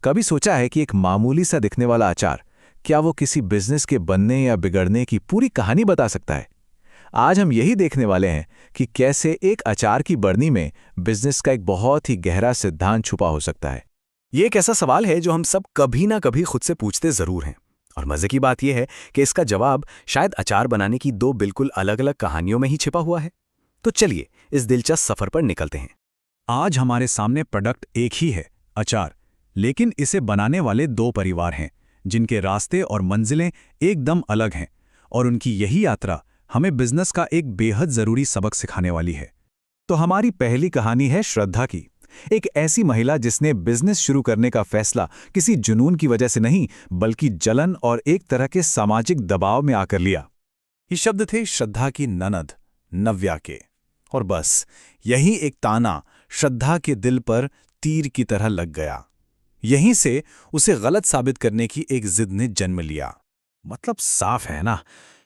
कभी सोचा है कि एक मामूली सा दिखने वाला अचार क्या वो किसी बिजनेस के बनने या बिगड़ने की पूरी कहानी बता सकता है? आज हम यही देखने वाले हैं कि कैसे एक अचार की बरनी में बिजनेस का एक बहुत ही गहरा सिद्धांत छुपा हो सकता है। ये एक ऐसा सवाल है जो हम सब कभी ना कभी खुद से पूछते जरूर हैं। और मजे की बात यह है कि इसका जवाब शायद अचार बनाने की दो बिल्कुल अलग अलग कहानियों में ही छिपा हुआ है। तो चलिए इस दिलचस्प सफर पर निकलते हैं। आज हमारे सामने प्रोडक्ट एक ही है, अचार, लेकिन इसे बनाने वाले दो परिवार हैं जिनके रास्ते और मंजिलें एकदम अलग हैं, और उनकी यही यात्रा हमें बिजनेस का एक बेहद जरूरी सबक सिखाने वाली है। तो हमारी पहली कहानी है श्रद्धा की, एक ऐसी महिला जिसने बिजनेस शुरू करने का फैसला किसी जुनून की वजह से नहीं बल्कि जलन और एक तरह के सामाजिक दबाव में आकर लिया। ये शब्द थे श्रद्धा की ननद नव्या के, और बस यही एक ताना श्रद्धा के दिल पर तीर की तरह लग गया। यहीं से उसे गलत साबित करने की एक जिद ने जन्म लिया। मतलब साफ है ना,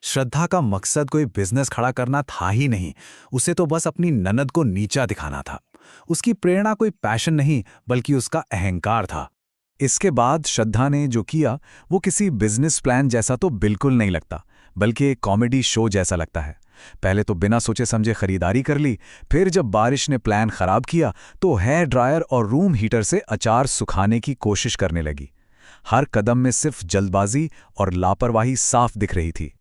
श्रद्धा का मकसद कोई बिजनेस खड़ा करना था ही नहीं, उसे तो बस अपनी ननद को नीचा दिखाना था। उसकी प्रेरणा कोई पैशन नहीं बल्कि उसका अहंकार था। इसके बाद श्रद्धा ने जो किया वो किसी बिजनेस प्लान जैसा तो बिल्कुल नहीं लगता, बल्कि एक कॉमेडी शो जैसा लगता है। पहले तो बिना सोचे समझे खरीदारी कर ली, फिर जब बारिश ने प्लान खराब किया तो हेयर ड्रायर और रूम हीटर से अचार सुखाने की कोशिश करने लगी। हर कदम में सिर्फ जल्दबाजी और लापरवाही साफ दिख रही थी।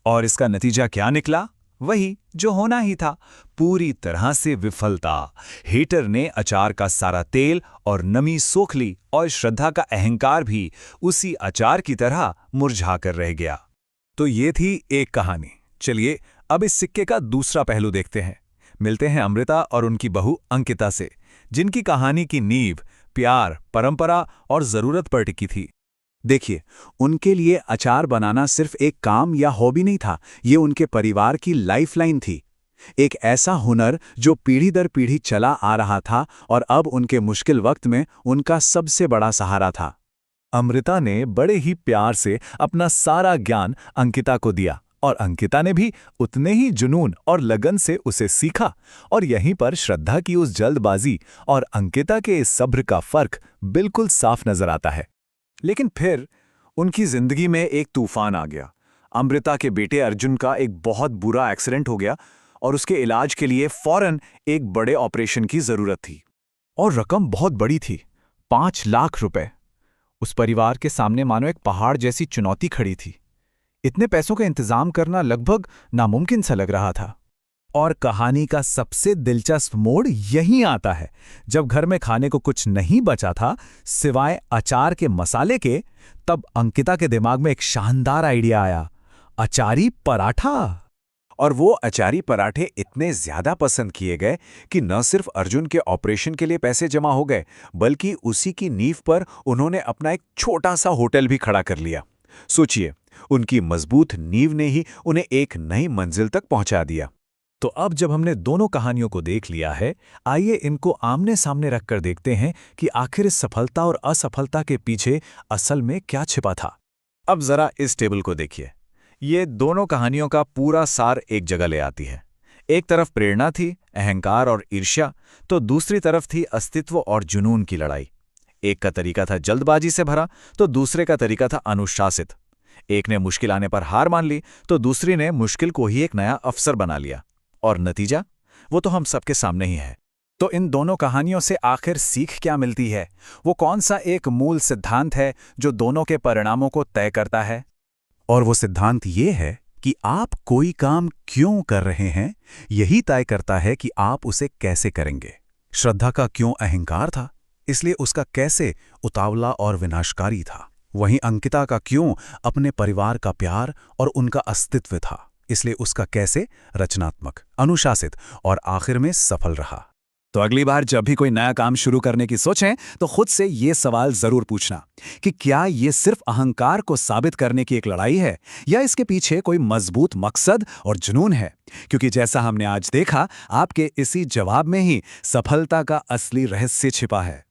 और इसका नतीजा क्या निकला? वही जो होना ही था, पूरी तरह से विफलता। हीटर ने अचार का सारा तेल और नमी सोख ली और श्रद्धा का अहंकार भी उसी अचार की तरह मुरझा कर रह गया। तो ये थी एक कहानी। चलिए अब इस सिक्के का दूसरा पहलू देखते हैं। मिलते हैं अमृता और उनकी बहू अंकिता से, जिनकी कहानी की नींव प्यार, परंपरा और जरूरत पर टिकी थी। देखिए, उनके लिए अचार बनाना सिर्फ एक काम या हॉबी नहीं था, ये उनके परिवार की लाइफलाइन थी। एक ऐसा हुनर जो पीढ़ी दर पीढ़ी चला आ रहा था और अब उनके मुश्किल वक्त में उनका सबसे बड़ा सहारा था। अमृता ने बड़े ही प्यार से अपना सारा ज्ञान अंकिता को दिया, और अंकिता ने भी उतने ही जुनून और लगन से उसे सीखा। और यहीं पर श्रद्धा की उस जल्दबाजी और अंकिता के इस सब्र का फर्क बिल्कुल साफ नजर आता है। लेकिन फिर उनकी जिंदगी में एक तूफान आ गया। अमृता के बेटे अर्जुन का एक बहुत बुरा एक्सीडेंट हो गया और उसके इलाज के लिए फौरन एक बड़े ऑपरेशन की जरूरत थी। और रकम बहुत बड़ी थी, 5 लाख रुपए। उस परिवार के सामने मानो एक पहाड़ जैसी चुनौती खड़ी थी। इतने पैसों का इंतजाम करना लगभग नामुमकिन सा लग रहा था। और कहानी का सबसे दिलचस्प मोड़ यहीं आता है, जब घर में खाने को कुछ नहीं बचा था सिवाय अचार के मसाले के। तब अंकिता के दिमाग में एक शानदार आइडिया आया, अचारी पराठा। और वो अचारी पराठे इतने ज्यादा पसंद किए गए कि न सिर्फ अर्जुन के ऑपरेशन के लिए पैसे जमा हो गए, बल्कि उसी की नींव पर उन्होंने अपना एक छोटा सा होटल भी खड़ा कर लिया। सोचिए, उनकी मजबूत नींव ने ही उन्हें एक नई मंजिल तक पहुंचा दिया। तो अब जब हमने दोनों कहानियों को देख लिया है, आइए इनको आमने सामने रखकर देखते हैं कि आखिर इस सफलता और असफलता के पीछे असल में क्या छिपा था। अब जरा इस टेबल को देखिए। ये दोनों कहानियों का पूरा सार एक जगह ले आती है। एक तरफ प्रेरणा थी, अहंकार और ईर्ष्या, तो दूसरी तरफ थी अस्तित्व और जुनून की लड़ाई। एक का तरीका था जल्दबाजी से भरा, तो दूसरे का तरीका था अनुशासित। एक ने मुश्किल आने पर हार मान ली, तो दूसरी ने मुश्किल को ही एक नया अवसर बना लिया। और नतीजा वो तो हम सबके सामने ही है। तो इन दोनों कहानियों से आखिर सीख क्या मिलती है? वो कौन सा एक मूल सिद्धांत है जो दोनों के परिणामों को तय करता है? और वो सिद्धांत ये है कि आप कोई काम क्यों कर रहे हैं, यही तय करता है कि आप उसे कैसे करेंगे। श्रद्धा का क्यों अहंकार था, इसलिए उसका कैसे उतावला और विनाशकारी था। वहीं अंकिता का क्यों अपने परिवार का प्यार और उनका अस्तित्व था, इसलिए उसका कैसे रचनात्मक, अनुशासित और आखिर में सफल रहा। तो अगली बार जब भी कोई नया काम शुरू करने की सोचें तो खुद से ये सवाल जरूर पूछना कि क्या ये सिर्फ अहंकार को साबित करने की एक लड़ाई है, या इसके पीछे कोई मजबूत मकसद और जुनून है। क्योंकि जैसा हमने आज देखा, आपके इसी जवाब में ही सफलता का असली रहस्य छिपा है।